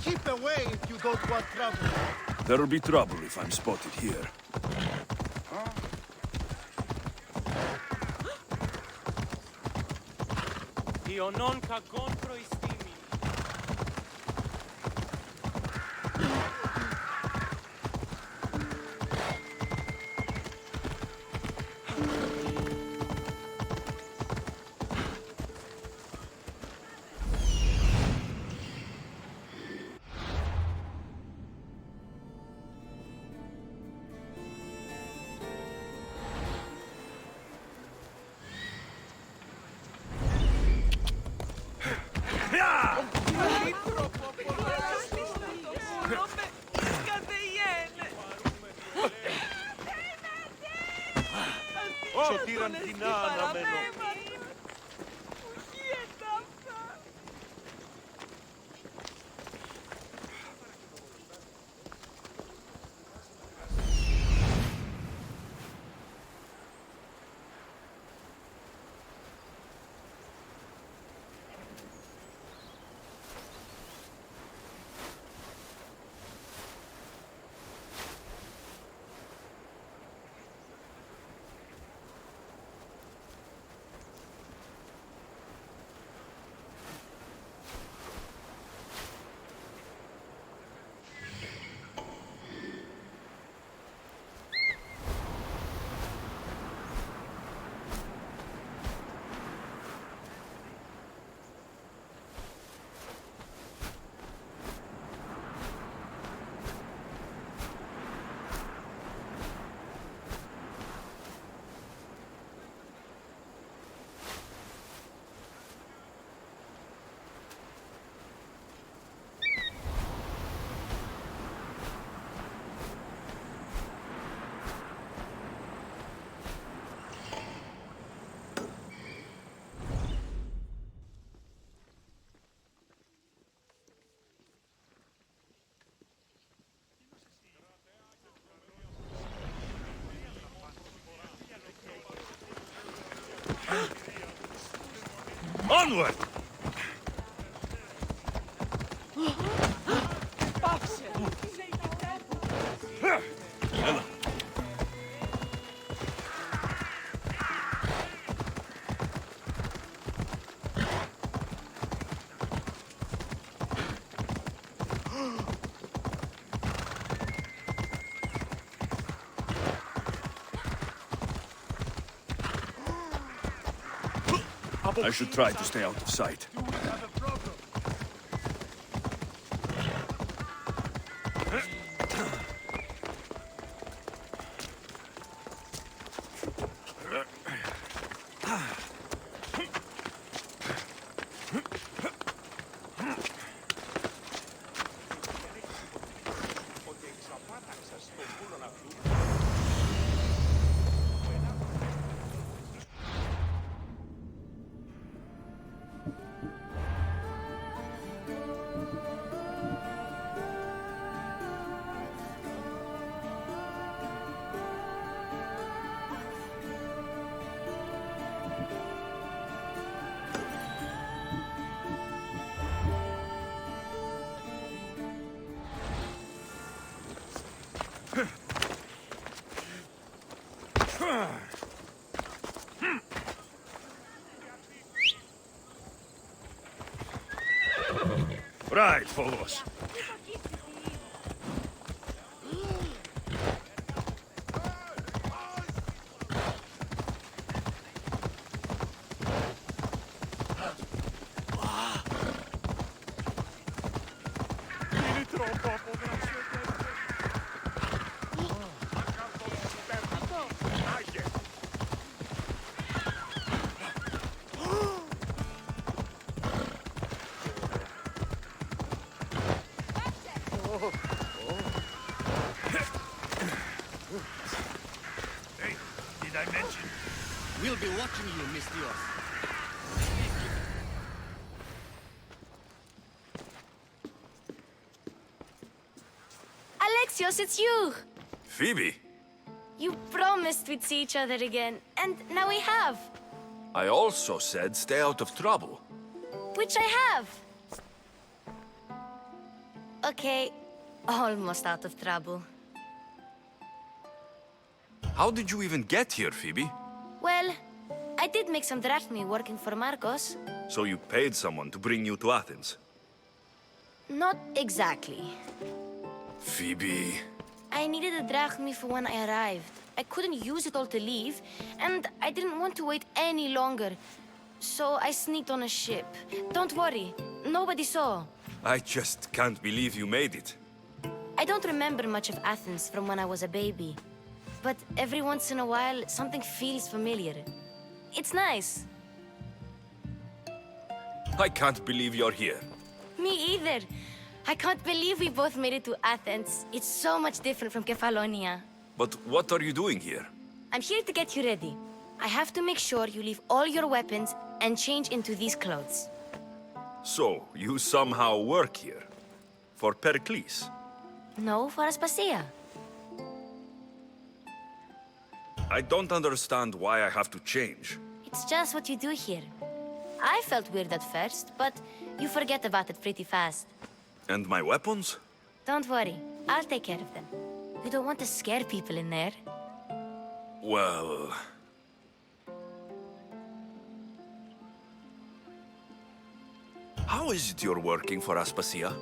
Keep away if you don't want trouble. There'll be trouble if I'm spotted here. Ionon kagon proistimi. Σωτήραν κοινά αναμένω. Onward! I should try to stay out of sight. Right, follow us. We'll be watching you, Mistios. Alexios, it's you! Phoebe, You promised we'd see each other again, and now we have. I also said stay out of trouble. Which I have. Okay, almost out of trouble. How did you even get here, Phoebe? Well, I did make some drachmae working for Marcos. So you paid someone to bring you to Athens? Not exactly. Phoebe... I needed a drachmae for when I arrived. I couldn't use it all to leave, and I didn't want to wait any longer. So I sneaked on a ship. Don't worry, nobody saw. I just can't believe you made it. I don't remember much of Athens from when I was a baby. But every once in a while, something feels familiar. It's nice. I can't believe you're here. Me either. I can't believe we both made it to Athens. It's so much different from Kefalonia. But what are you doing here? I'm here to get you ready. I have to make sure you leave all your weapons and change into these clothes. So, you somehow work here? For Pericles? No, for Aspasia. I don't understand why I have to change. It's just what you do here. I felt weird at first, but you forget about it pretty fast. And my weapons? Don't worry, I'll take care of them. We don't want to scare people in there. Well... How is it you're working for Aspasia?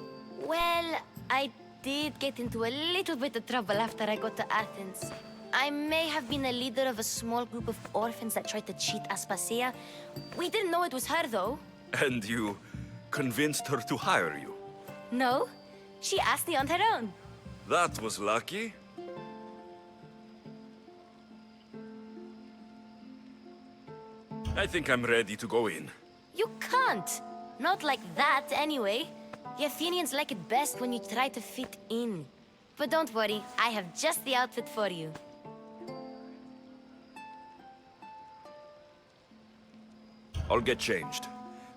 Well, I did get into a little bit of trouble after I got to Athens. I may have been a leader of a small group of orphans that tried to cheat Aspasia. We didn't know it was her, though. And you convinced her to hire you? No, she asked me on her own. That was lucky. I think I'm ready to go in. You can't. Not like that, anyway. The Athenians like it best when you try to fit in. But don't worry, I have just the outfit for you. I'll get changed.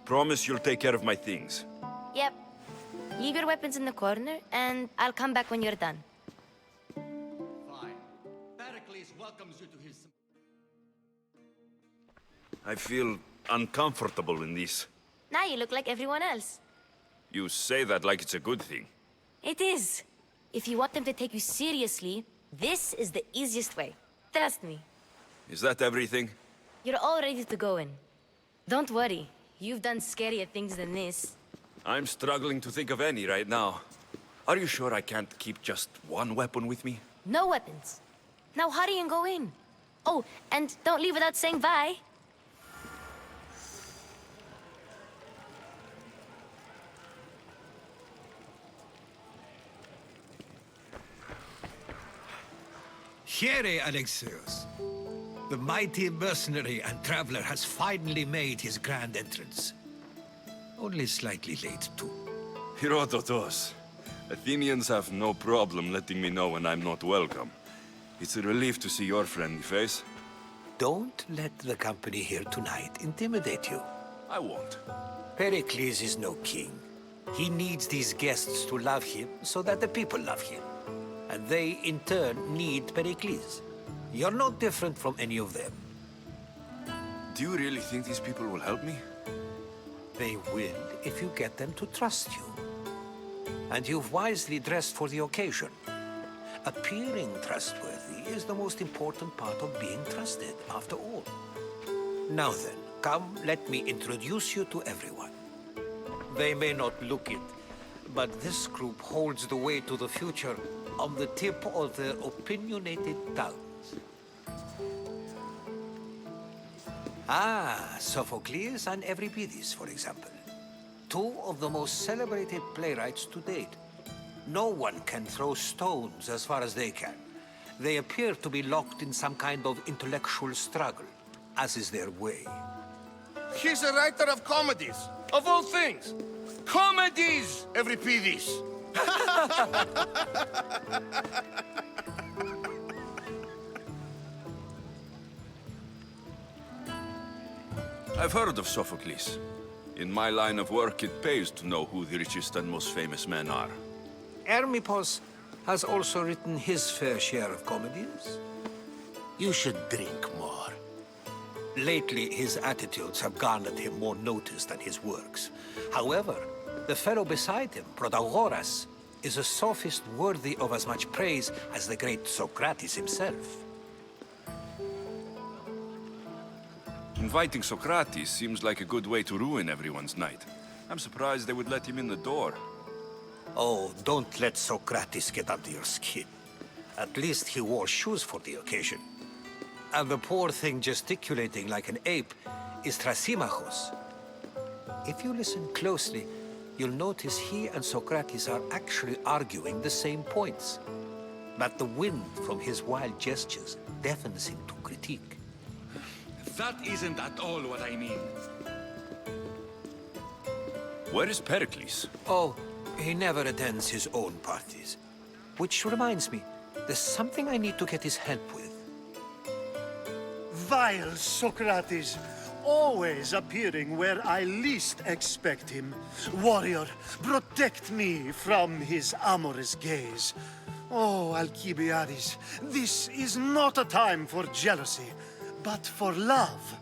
Promise you'll take care of my things. Yep. Leave your weapons in the corner, and I'll come back when you're done. Fine. Pericles welcomes you to his... I feel uncomfortable in this. Now you look like everyone else. You say that like it's a good thing. It is. If you want them to take you seriously, this is the easiest way. Trust me. Is that everything? You're all ready to go in. Don't worry. You've done scarier things than this. I'm struggling to think of any right now. Are you sure I can't keep just one weapon with me? No weapons. Now hurry and go in. Oh, and don't leave without saying bye. Here, Alexios. The mighty mercenary and traveler has finally made his grand entrance. Only slightly late, too. Herodotus. Athenians have no problem letting me know when I'm not welcome. It's a relief to see your friendly face. Don't let the company here tonight intimidate you. I won't. Pericles is no king. He needs these guests to love him so that the people love him. And they, in turn, need Pericles. You're no different from any of them. Do you really think these people will help me? They will if you get them to trust you. And you've wisely dressed for the occasion. Appearing trustworthy is the most important part of being trusted, after all. Now then, come, let me introduce you to everyone. They may not look it, but this group holds the way to the future on the tip of their opinionated tongues. Ah, Sophocles and Euripides, for example. Two of the most celebrated playwrights to date. No one can throw stones as far as they can. They appear to be locked in some kind of intellectual struggle, as is their way. He's a writer of comedies, of all things. Comedies, Euripides. I've heard of Sophocles. In my line of work, it pays to know who the richest and most famous men are. Hermippos has also written his fair share of comedies. You should drink more. Lately, his attitudes have garnered him more notice than his works. However, the fellow beside him, Protagoras, is a sophist worthy of as much praise as the great Socrates himself. Inviting Socrates seems like a good way to ruin everyone's night. I'm surprised they would let him in the door. Oh, don't let Socrates get under your skin. At least he wore shoes for the occasion. And the poor thing gesticulating like an ape is Thrasymachos. If you listen closely, you'll notice he and Socrates are actually arguing the same points. But the wind from his wild gestures deafens him to critique. That isn't at all what I mean. Where is Pericles? Oh, he never attends his own parties. Which reminds me, there's something I need to get his help with. Vile Socrates, always appearing where I least expect him. Warrior, protect me from his amorous gaze. Oh, Alcibiades, this is not a time for jealousy, but for love.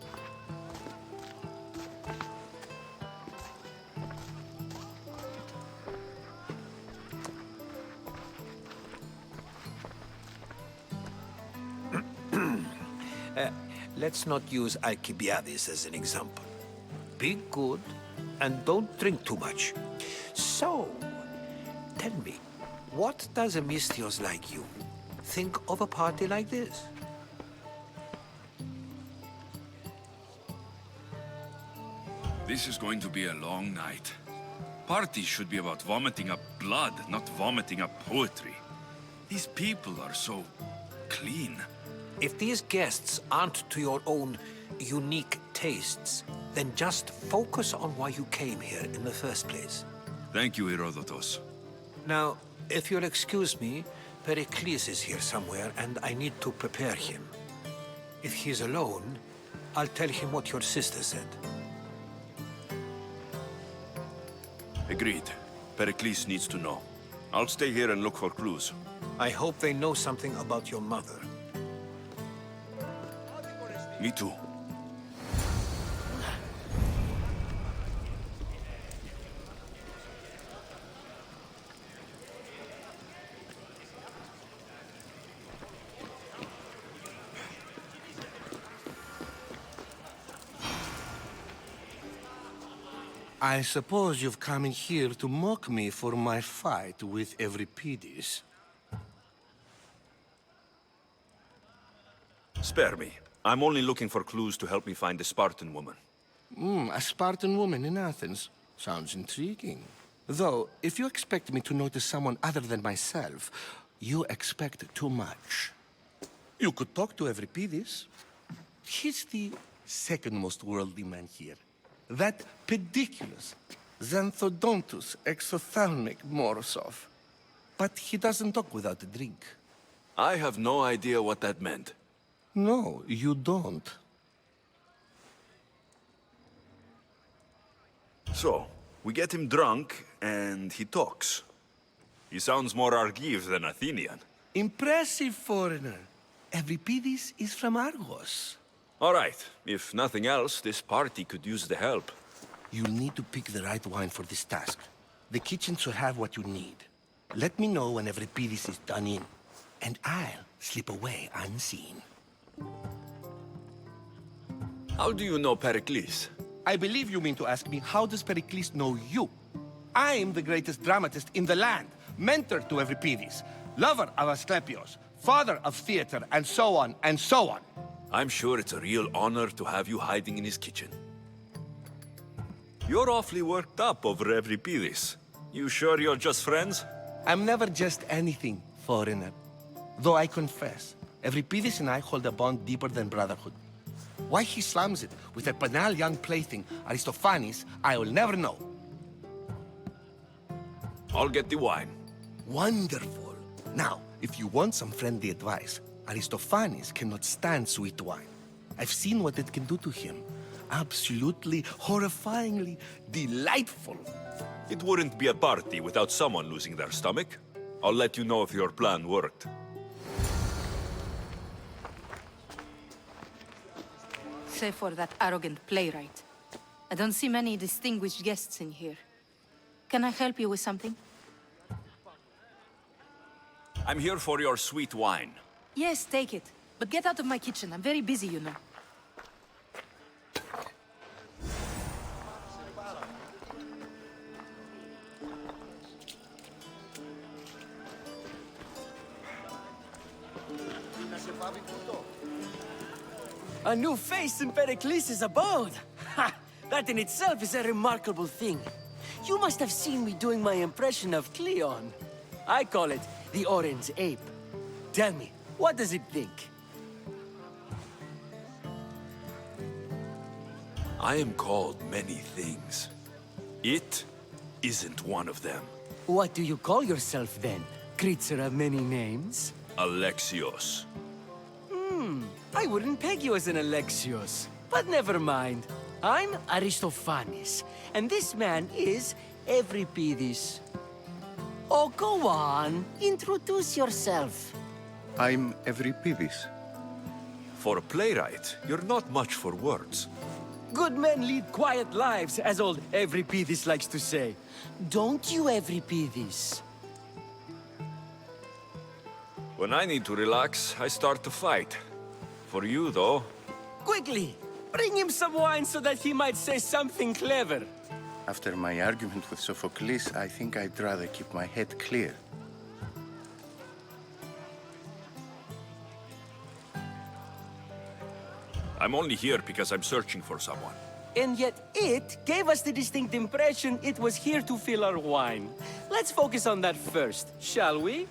Let's not use Alcibiades as an example. Be good and don't drink too much. So, tell me, what does a Misthios like you think of a party like this? This is going to be a long night. Parties should be about vomiting up blood, not vomiting up poetry. These people are so clean. If these guests aren't to your own unique tastes, then just focus on why you came here in the first place. Thank you, Herodotus. Now, if you'll excuse me, Pericles is here somewhere, and I need to prepare him. If he's alone, I'll tell him what your sister said. Agreed. Pericles needs to know. I'll stay here and look for clues. I hope they know something about your mother. Me too. I suppose you've come in here to mock me for my fight with Euripides. Spare me. I'm only looking for clues to help me find a Spartan woman. A Spartan woman in Athens. Sounds intriguing. Though, if you expect me to notice someone other than myself, you expect too much. You could talk to Euripides. He's the second most worldly man here. That pediculous, xanthodontus exophthalmic Morosov. But he doesn't talk without a drink. I have no idea what that meant. No, you don't. So, we get him drunk, and he talks. He sounds more Argive than Athenian. Impressive, foreigner. Euripides is from Argos. All right, if nothing else, this party could use the help. You'll need to pick the right wine for this task. The kitchen should have what you need. Let me know when Euripides is done in, and I'll slip away unseen. How do you know Pericles? I believe you mean to ask me, how does Pericles know you? I'm the greatest dramatist in the land, mentor to Euripides, lover of Asclepios, father of theater, and so on, and so on. I'm sure it's a real honor to have you hiding in his kitchen. You're awfully worked up over Euripides. You sure you're just friends? I'm never just anything, foreigner. Though I confess, Euripides and I hold a bond deeper than brotherhood. Why he slams it with that banal young plaything, Aristophanes, I will never know. I'll get the wine. Wonderful. Now, if you want some friendly advice, Aristophanes cannot stand sweet wine. I've seen what it can do to him. Absolutely, horrifyingly delightful. It wouldn't be a party without someone losing their stomach. I'll let you know if your plan worked. say for that arrogant playwright. I don't see many distinguished guests in here. Can I help you with something? I'm here for your sweet wine. Yes, take it. But get out of my kitchen. I'm very busy, you know. A new face in Pericles' abode! Ha! That in itself is a remarkable thing. You must have seen me doing my impression of Cleon. I call it the Orange Ape. Tell me, what does it think? I am called many things. It isn't one of them. What do you call yourself then? Creature of many names? Alexios. I wouldn't peg you as an Alexios. But never mind. I'm Aristophanes, and this man is Euripides. Oh, go on. Introduce yourself. I'm Euripides. For a playwright, you're not much for words. Good men lead quiet lives, as old Euripides likes to say. Don't you, Euripides? When I need to relax, I start to fight. For you, though, Quickly! Bring him some wine so that he might say something clever. After my argument with Sophocles, I think I'd rather keep my head clear. I'm only here because I'm searching for someone. And yet it gave us the distinct impression it was here to fill our wine. Let's focus on that first, shall we?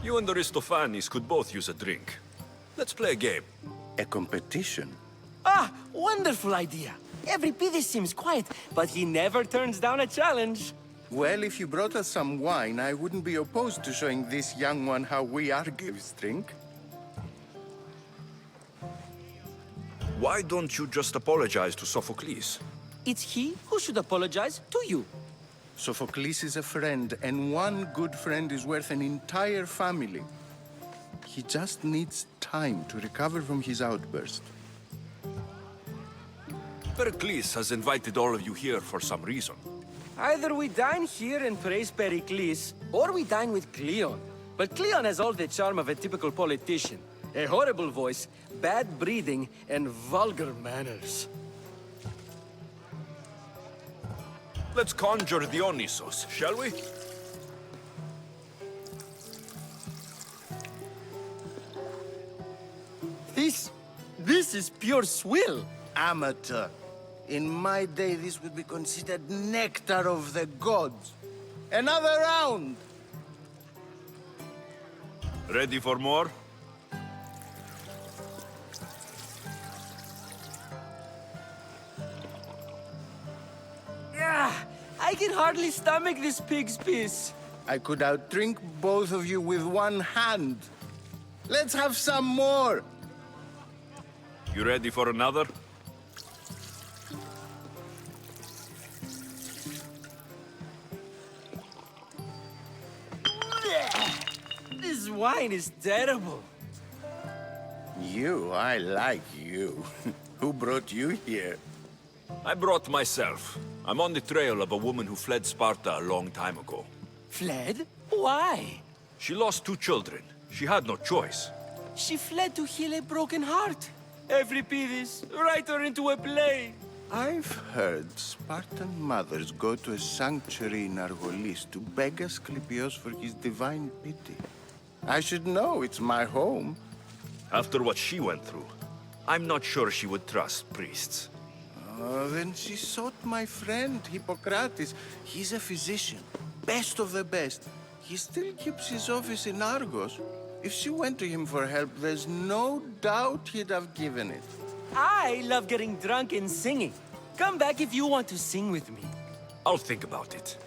You and Aristophanes could both use a drink. Let's play a game. A competition? Ah, wonderful idea. Euripides seems quiet, but he never turns down a challenge. Well, if you brought us some wine, I wouldn't be opposed to showing this young one how we Argives drink. Why don't you just apologize to Sophocles? It's he who should apologize to you. Sophocles is a friend, and one good friend is worth an entire family. He just needs time to recover from his outburst. Pericles has invited all of you here for some reason. Either we dine here and praise Pericles, or we dine with Cleon. But Cleon has all the charm of a typical politician. A horrible voice, bad breeding, and vulgar manners. Let's conjure Dionysos, shall we? This is pure swill. Amateur. In my day, this would be considered nectar of the gods. Another round! Ready for more? I can hardly stomach this pig's piss. I could outdrink both of you with one hand. Let's have some more! You ready for another? This wine is terrible. You, I like you. Who brought you here? I brought myself. I'm on the trail of a woman who fled Sparta a long time ago. Fled? Why? She lost 2 children. She had no choice. She fled to heal a broken heart. Euripides, write her into a play. I've heard Spartan mothers go to a sanctuary in Argolis to beg Asclepios for his divine pity. I should know, it's my home. After what she went through, I'm not sure she would trust priests. Then she sought my friend, Hippocrates. He's a physician, best of the best. He still keeps his office in Argos. If she went to him for help, there's no doubt he'd have given it. I love getting drunk and singing. Come back if you want to sing with me. I'll think about it.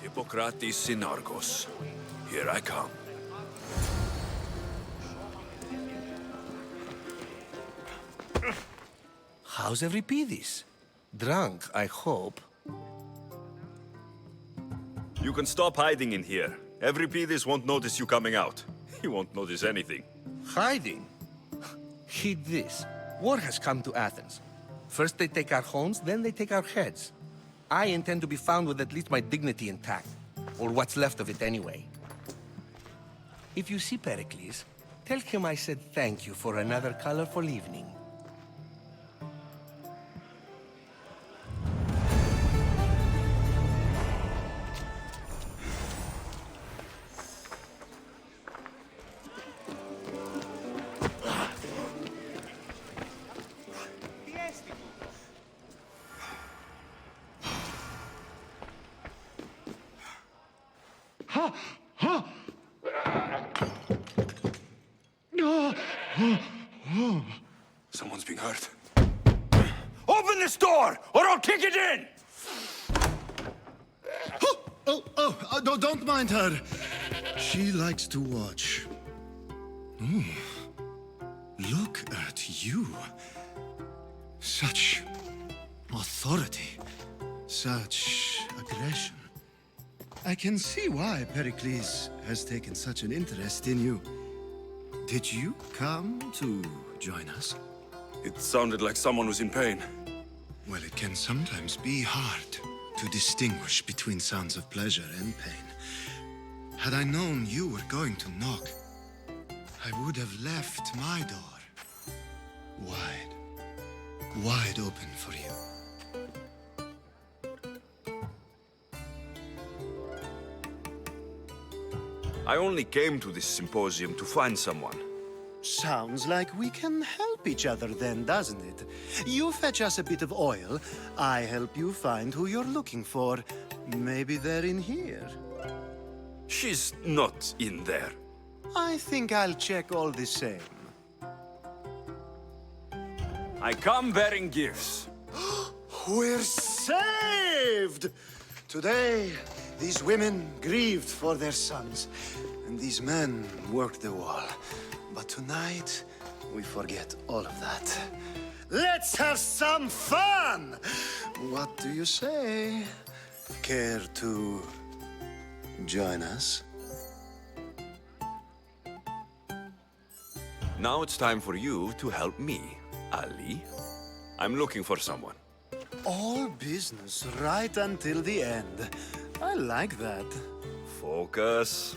Hippocrates in Argos. Here I come. How's Euripides? Drunk, I hope. You can stop hiding in here. Euripides won't notice you coming out. He won't notice anything. Hiding? Heed this. War has come to Athens. First they take our homes, then they take our heads. I intend to be found with at least my dignity intact. Or what's left of it anyway. If you see Pericles, tell him I said thank you for another colorful evening. Someone's being hurt. Open this door, or I'll kick it in! Don't mind her. She likes to watch. Look at you. Such authority. Such aggression. I can see why Pericles has taken such an interest in you. Did you come to join us? It sounded like someone was in pain. Well, it can sometimes be hard to distinguish between sounds of pleasure and pain. Had I known you were going to knock, I would have left my door wide open for you. I only came to this symposium to find someone. Sounds like we can help each other then, doesn't it? You fetch us a bit of oil, I help you find who you're looking for. Maybe they're in here. She's not in there. I think I'll check all the same. I come bearing gifts. We're saved! Today, these women grieved for their sons, and these men worked the wall. But tonight, we forget all of that. Let's have some fun! What do you say? Care to join us? Now it's time for you to help me, Ali. I'm looking for someone. All business right until the end. I like that. Focus.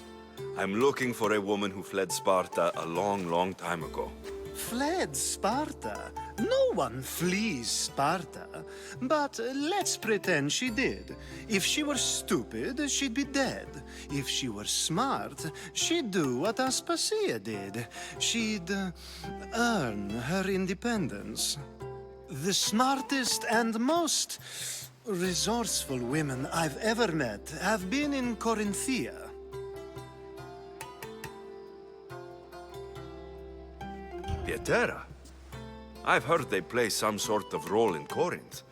I'm looking for a woman who fled Sparta a long, long time ago. Fled Sparta? No one flees Sparta. But let's pretend she did. If she were stupid, she'd be dead. If she were smart, she'd do what Aspasia did. She'd earn her independence. The smartest and most resourceful women I've ever met have been in Corinthia. Pietera? I've heard they play some sort of role in Corinth,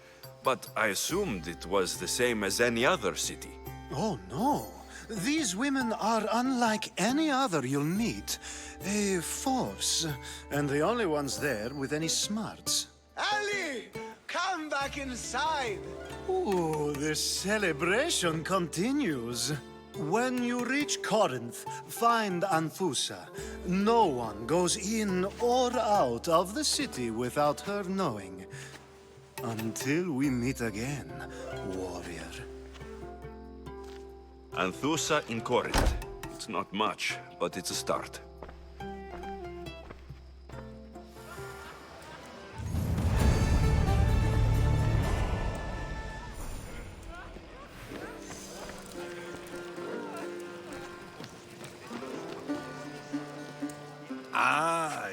but I assumed it was the same as any other city. Oh, no. These women are unlike any other you'll meet. A force, and the only ones there with any smarts. Ali! Come back inside! Ooh, the celebration continues. When you reach Corinth, find Anthusa. No one goes in or out of the city without her knowing. Until we meet again, warrior. Anthusa in Corinth. It's not much, but it's a start.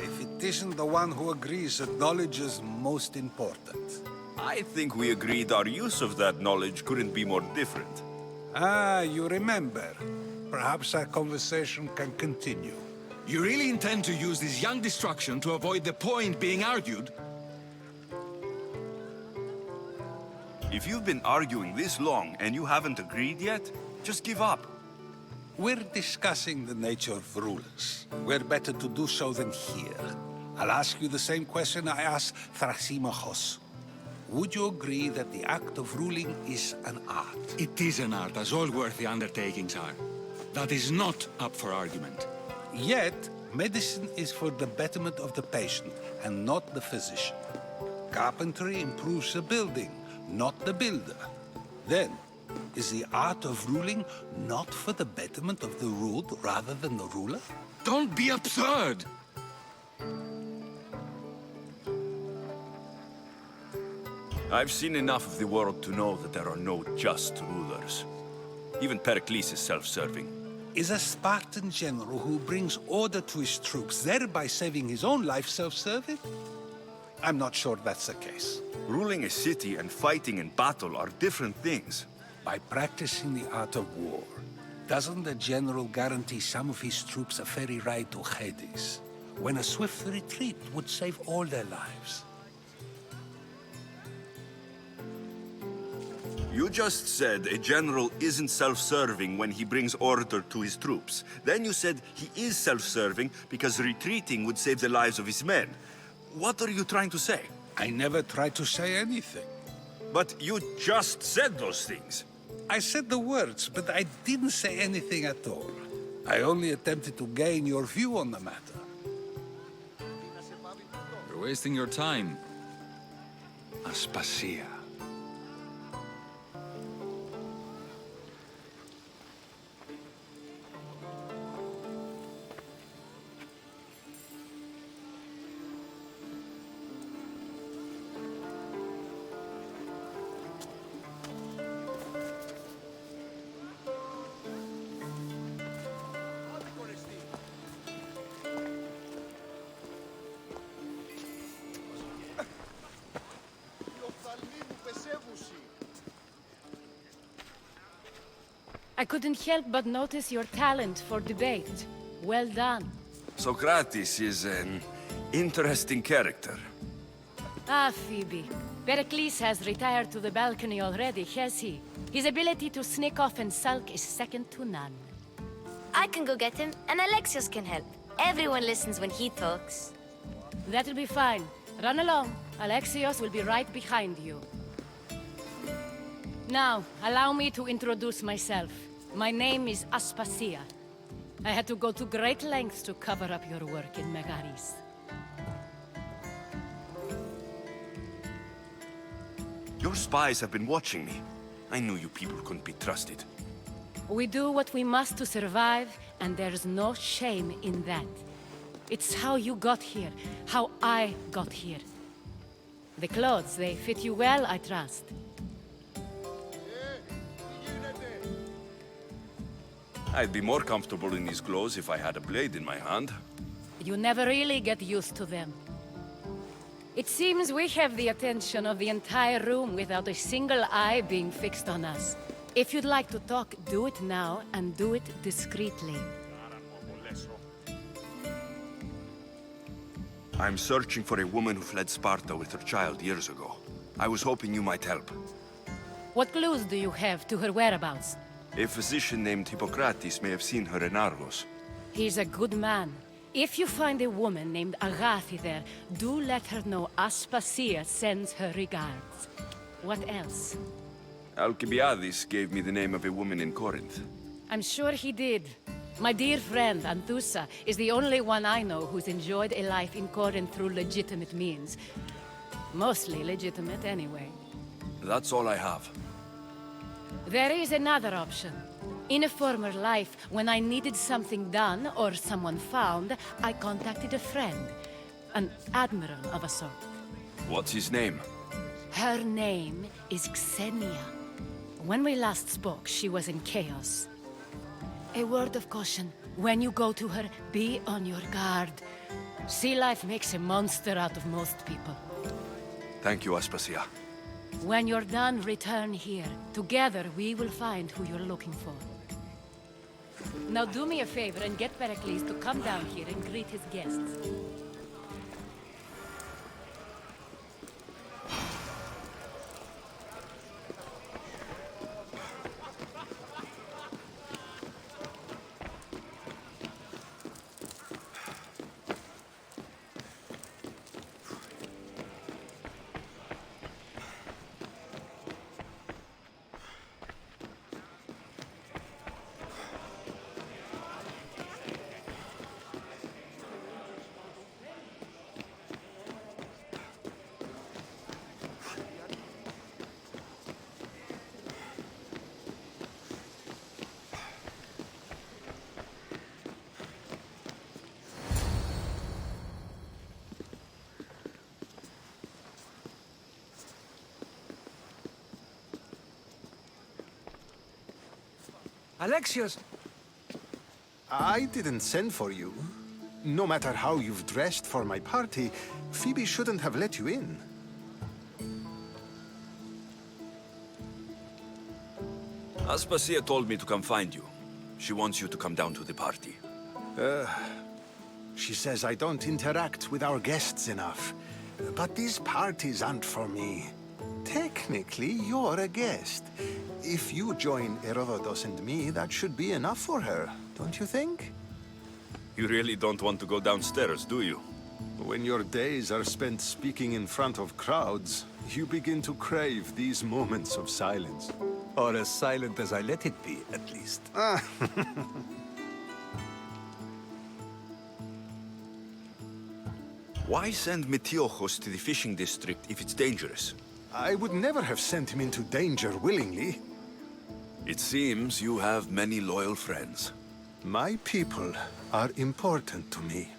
If it isn't the one who agrees that knowledge is most important. I think we agreed our use of that knowledge couldn't be more different. You remember. Perhaps our conversation can continue. You really intend to use this young destruction to avoid the point being argued? If you've been arguing this long and you haven't agreed yet, just give up. We're discussing the nature of rulers. Where better to do so than here? I'll ask you the same question I asked Thrasymachos. Would you agree that the act of ruling is an art? It is an art, as all worthy undertakings are. That is not up for argument. Yet, medicine is for the betterment of the patient and not the physician. Carpentry improves the building, not the builder. Then, is the art of ruling not for the betterment of the ruled rather than the ruler? Don't be absurd! I've seen enough of the world to know that there are no just rulers. Even Pericles is self-serving. Is a Spartan general who brings order to his troops, thereby saving his own life, self-serving? I'm not sure that's the case. Ruling a city and fighting in battle are different things. By practicing the art of war, doesn't the general guarantee some of his troops a ferry ride to Hades, when a swift retreat would save all their lives? You just said a general isn't self-serving when he brings order to his troops. Then you said he is self-serving because retreating would save the lives of his men. What are you trying to say? I never tried to say anything. But you just said those things. I said the words, but I didn't say anything at all. I only attempted to gain your view on the matter. You're wasting your time. Aspasia. I couldn't help but notice your talent for debate. Well done. Socrates is an interesting character. Ah, Phoebe. Pericles has retired to the balcony already, has he? His ability to sneak off and sulk is second to none. I can go get him, and Alexios can help. Everyone listens when he talks. That'll be fine. Run along. Alexios will be right behind you. Now, allow me to introduce myself. My name is Aspasia. I had to go to great lengths to cover up your work in Megaris. Your spies have been watching me. I knew you people couldn't be trusted. We do what we must to survive, and there's no shame in that. It's how you got here, how I got here. The clothes, they fit you well, I trust. I'd be more comfortable in these clothes if I had a blade in my hand. You never really get used to them. It seems we have the attention of the entire room without a single eye being fixed on us. If you'd like to talk, do it now, and do it discreetly. I'm searching for a woman who fled Sparta with her child years ago. I was hoping you might help. What clues do you have to her whereabouts? A physician named Hippocrates may have seen her in Argos. He's a good man. If you find a woman named Agathi there, do let her know Aspasia sends her regards. What else? Alcibiades gave me the name of a woman in Corinth. I'm sure he did. My dear friend, Anthusa, is the only one I know who's enjoyed a life in Corinth through legitimate means. Mostly legitimate, anyway. That's all I have. There is another option. In a former life, when I needed something done or someone found, I contacted a friend. An admiral of a sort. What's his name? Her name is Xenia. When we last spoke, she was in chaos. A word of caution. When you go to her, be on your guard. Sea life makes a monster out of most people. Thank you, Aspasia. When you're done, return here. Together, we will find who you're looking for. Now do me a favor and get Pericles to come down here and greet his guests. Alexios! I didn't send for you. No matter how you've dressed for my party, Phoebe shouldn't have let you in. Aspasia told me to come find you. She wants you to come down to the party. She says I don't interact with our guests enough. But these parties aren't for me. Technically, you're a guest. If you join Herodotus and me, that should be enough for her, don't you think? You really don't want to go downstairs, do you? When your days are spent speaking in front of crowds, you begin to crave these moments of silence. Or as silent as I let it be, at least. Why send Metiochos to the fishing district if it's dangerous? I would never have sent him into danger willingly. It seems you have many loyal friends. My people are important to me.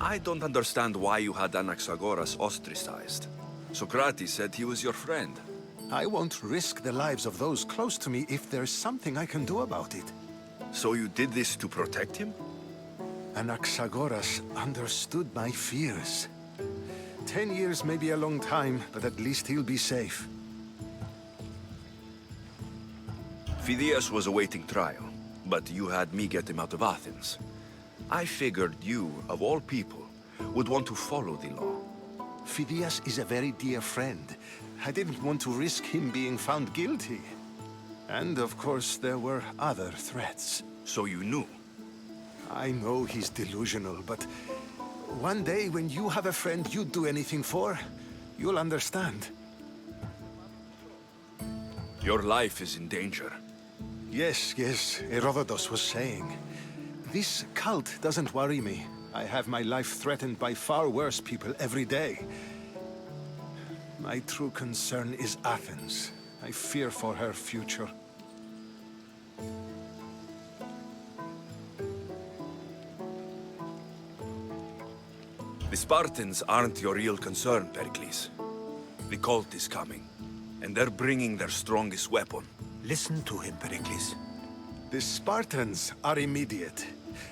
I don't understand why you had Anaxagoras ostracized. Socrates said he was your friend. I won't risk the lives of those close to me if there's something I can do about it. So you did this to protect him? Anaxagoras understood my fears. 10 years may be a long time, but at least he'll be safe. Phidias was awaiting trial, but you had me get him out of Athens. I figured you, of all people, would want to follow the law. Phidias is a very dear friend. I didn't want to risk him being found guilty. And of course, there were other threats. So you knew? I know he's delusional, but one day when you have a friend you'd do anything for, you'll understand. Your life is in danger. Yes, Herodotus was saying. This cult doesn't worry me. I have my life threatened by far worse people every day. My true concern is Athens. I fear for her future. The Spartans aren't your real concern, Pericles. The cult is coming, and they're bringing their strongest weapon. Listen to him, Pericles. The Spartans are immediate.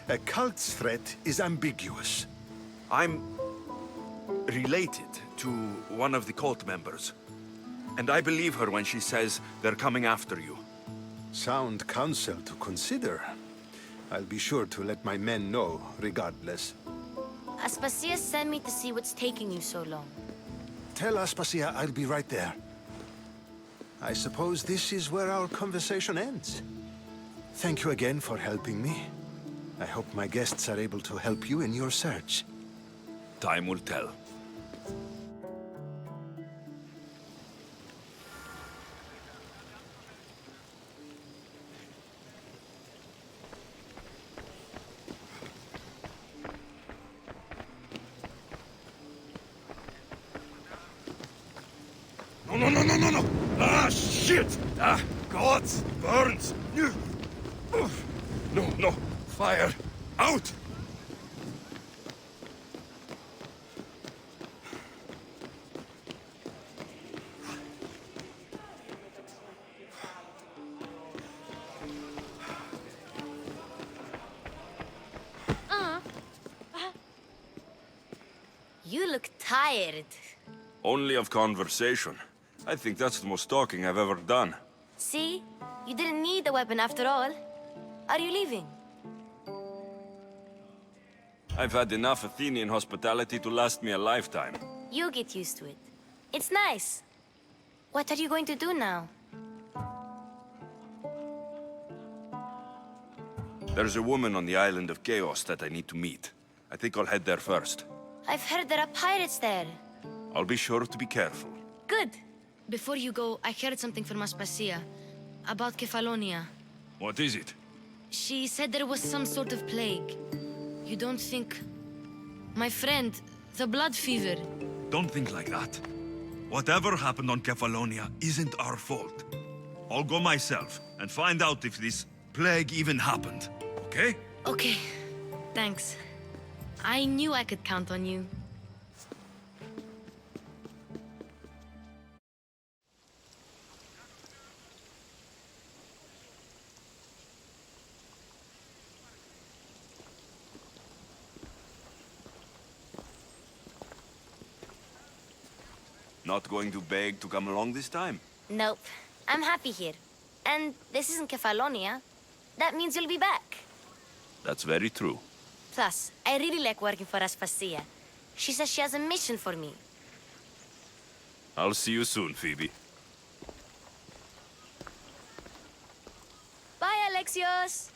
A cult's threat is ambiguous. I'm related to one of the cult members, and I believe her when she says they're coming after you. Sound counsel to consider. I'll be sure to let my men know, regardless. Aspasia sent me to see what's taking you so long. Tell Aspasia I'll be right there. I suppose this is where our conversation ends. Thank you again for helping me. I hope my guests are able to help you in your search. Time will tell. No! Ah, shit! Ah, gods! Burns! No! Fire! Out! You look tired. Only of conversation. I think that's the most talking I've ever done. See? You didn't need the weapon after all. Are you leaving? I've had enough Athenian hospitality to last me a lifetime. You get used to it. It's nice. What are you going to do now? There's a woman on the island of Chaos that I need to meet. I think I'll head there first. I've heard there are pirates there. I'll be sure to be careful. Good. Before you go, I heard something from Aspasia. About Kefalonia. What is it? She said there was some sort of plague. You don't think... My friend, the blood fever. Don't think like that. Whatever happened on Kefalonia isn't our fault. I'll go myself and find out if this plague even happened, okay? Okay. Thanks. I knew I could count on you. Not going to beg to come along this time? Nope. I'm happy here. And this isn't Kefalonia. That means you'll be back. That's very true. Plus, I really like working for Aspasia. She says she has a mission for me. I'll see you soon, Phoebe. Bye, Alexios!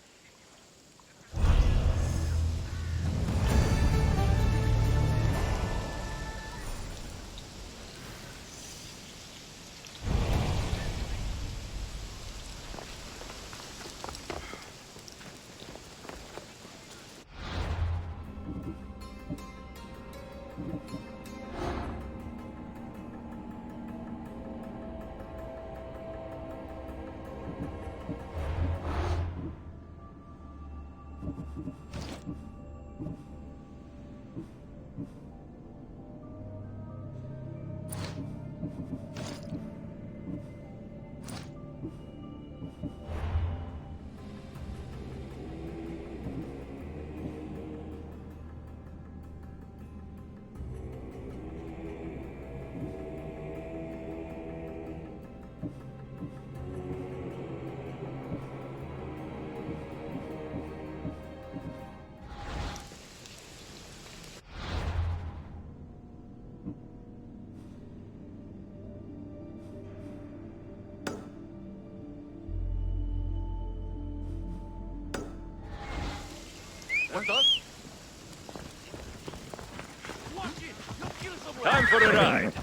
Time for a ride.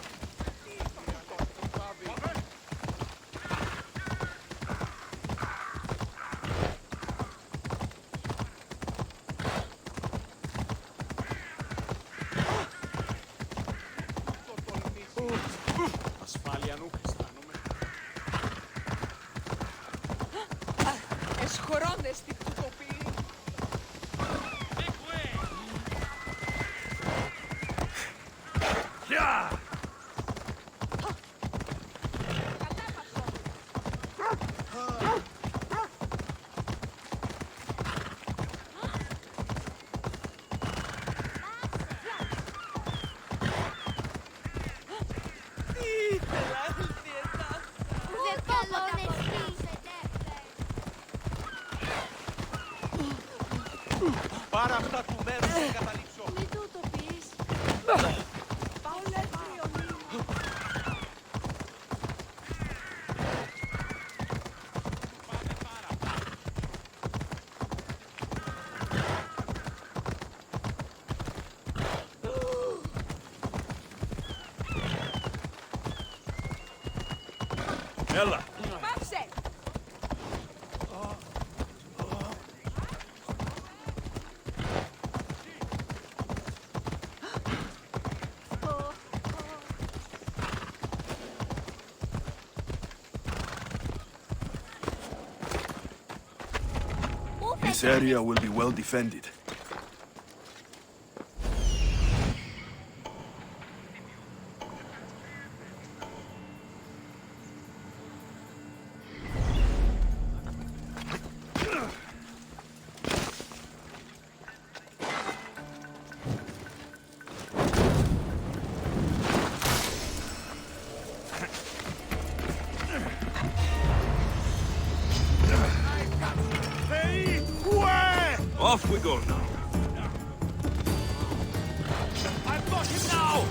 Πάρα αυτά του μέρους να καταλήψω. Μη του το πεις. Έλα. Πάψε! This area will be well defended. Off we go now. I've got him now!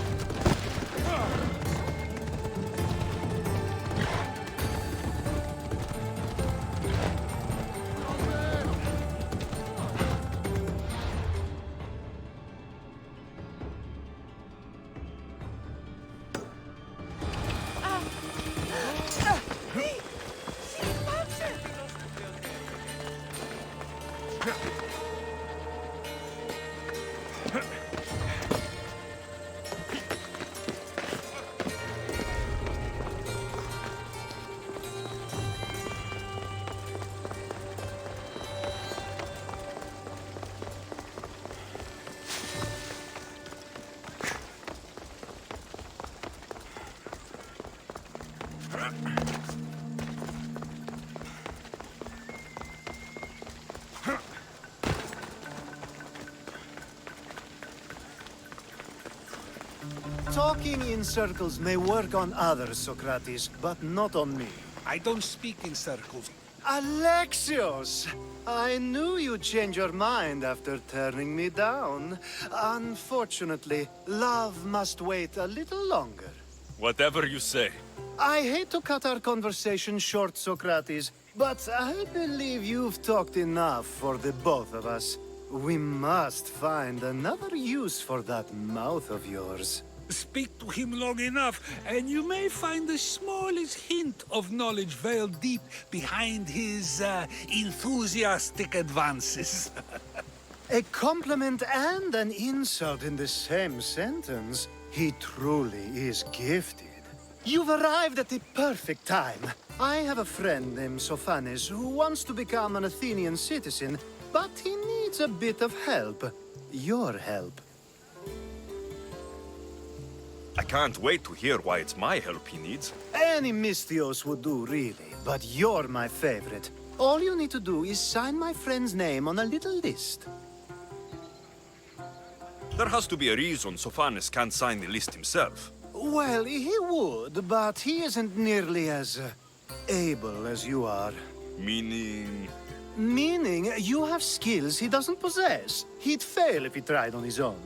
Talking in circles may work on others, Socrates, but not on me. I don't speak in circles. Alexios! I knew you'd change your mind after turning me down. Unfortunately, love must wait a little longer. Whatever you say. I hate to cut our conversation short, Socrates, but I believe you've talked enough for the both of us. We must find another use for that mouth of yours. Speak to him long enough, and you may find the smallest hint of knowledge veiled deep behind his enthusiastic advances. A compliment and an insult in the same sentence. He truly is gifted. You've arrived at the perfect time. I have a friend named Sophanes who wants to become an Athenian citizen, but he needs a bit of help. Your help. I can't wait to hear why it's my help he needs. Any Mystios would do, really, but you're my favorite. All you need to do is sign my friend's name on a little list. There has to be a reason Sophanes can't sign the list himself. Well, he would, but he isn't nearly as able as you are. Meaning... Meaning, you have skills he doesn't possess. He'd fail if he tried on his own.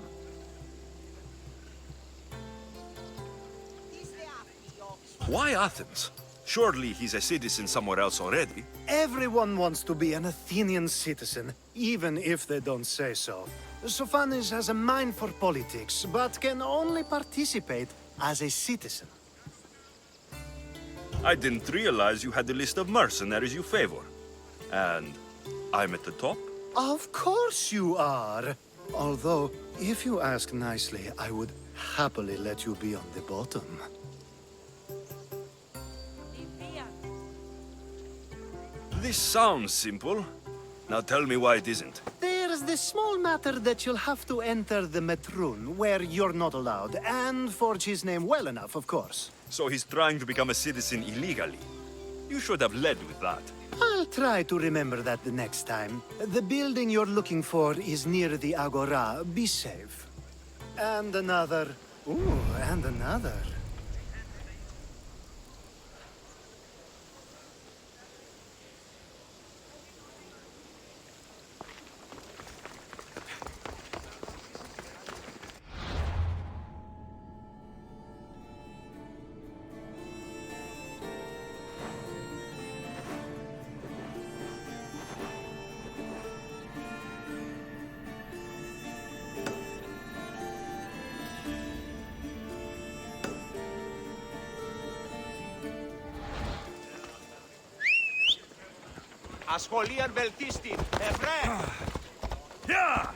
Why Athens? Surely he's a citizen somewhere else already. Everyone wants to be an Athenian citizen, even if they don't say so. Sophanes has a mind for politics, but can only participate as a citizen. I didn't realize you had a list of mercenaries you favor. And I'm at the top? Of course you are! Although, if you ask nicely, I would happily let you be on the bottom. This sounds simple. Now tell me why it isn't. There's the small matter that you'll have to enter the Metroon, where you're not allowed, and forge his name well enough, of course. So he's trying to become a citizen illegally. You should have led with that. I'll try to remember that the next time. The building you're looking for is near the Agora. Be safe. And another. Ooh, and another. Ασχολίαν βελτίστη, ευρέ! Yeah!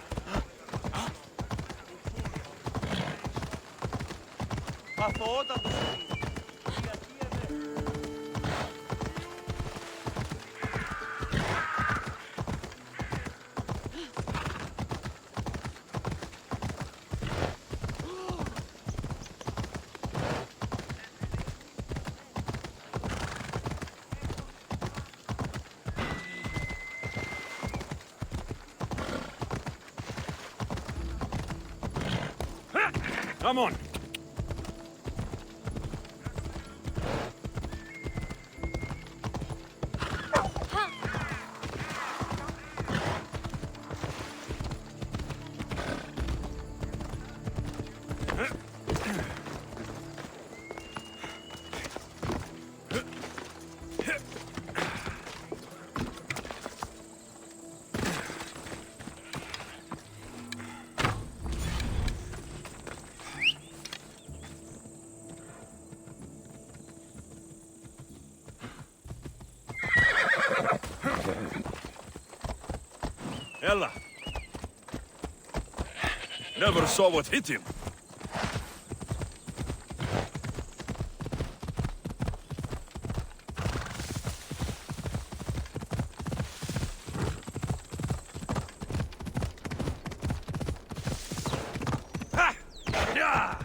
Αθωότατος. Come on! Ella! Never saw what hit him. Ha! Yeah!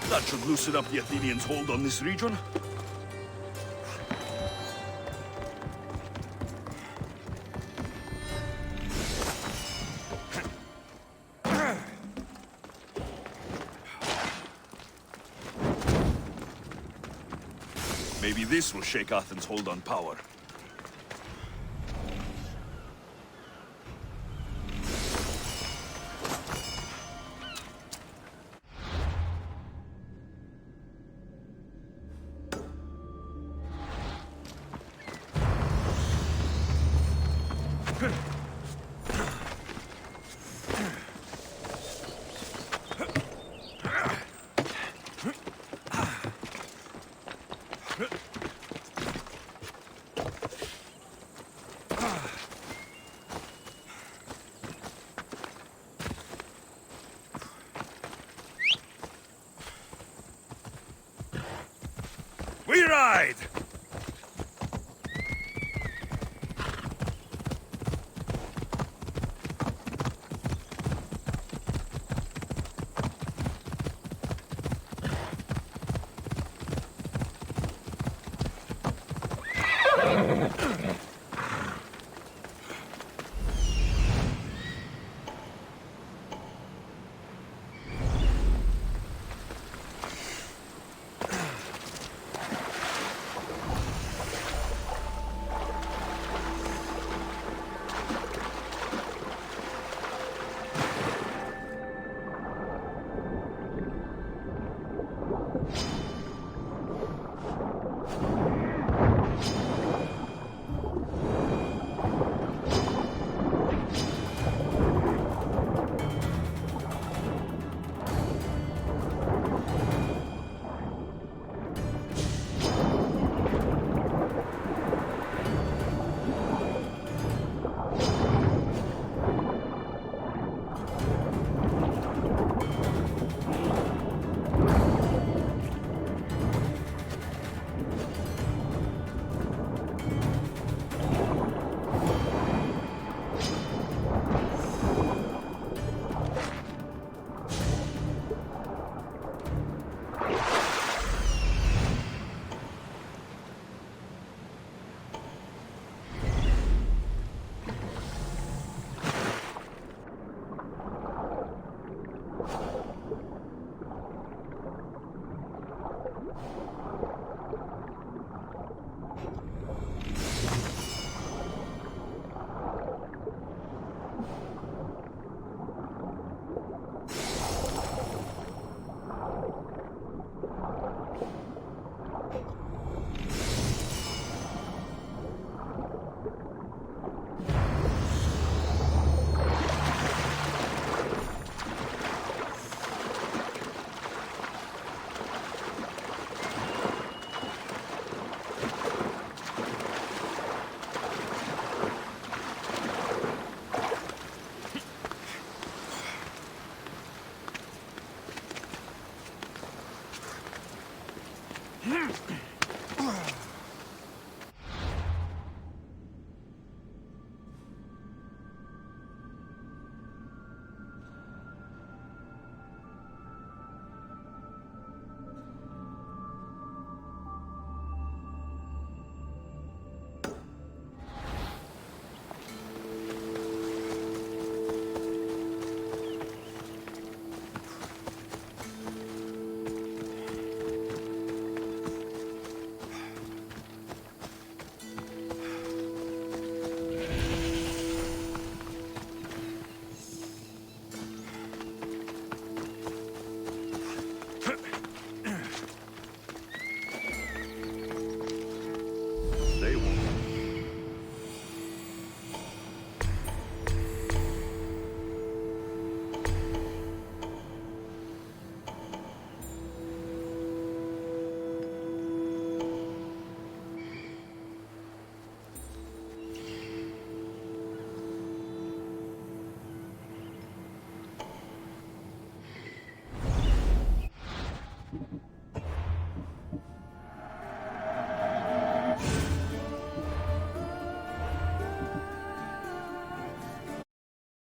That should loosen up the Athenians' hold on this region. Maybe this will shake Athens' hold on power. We ride!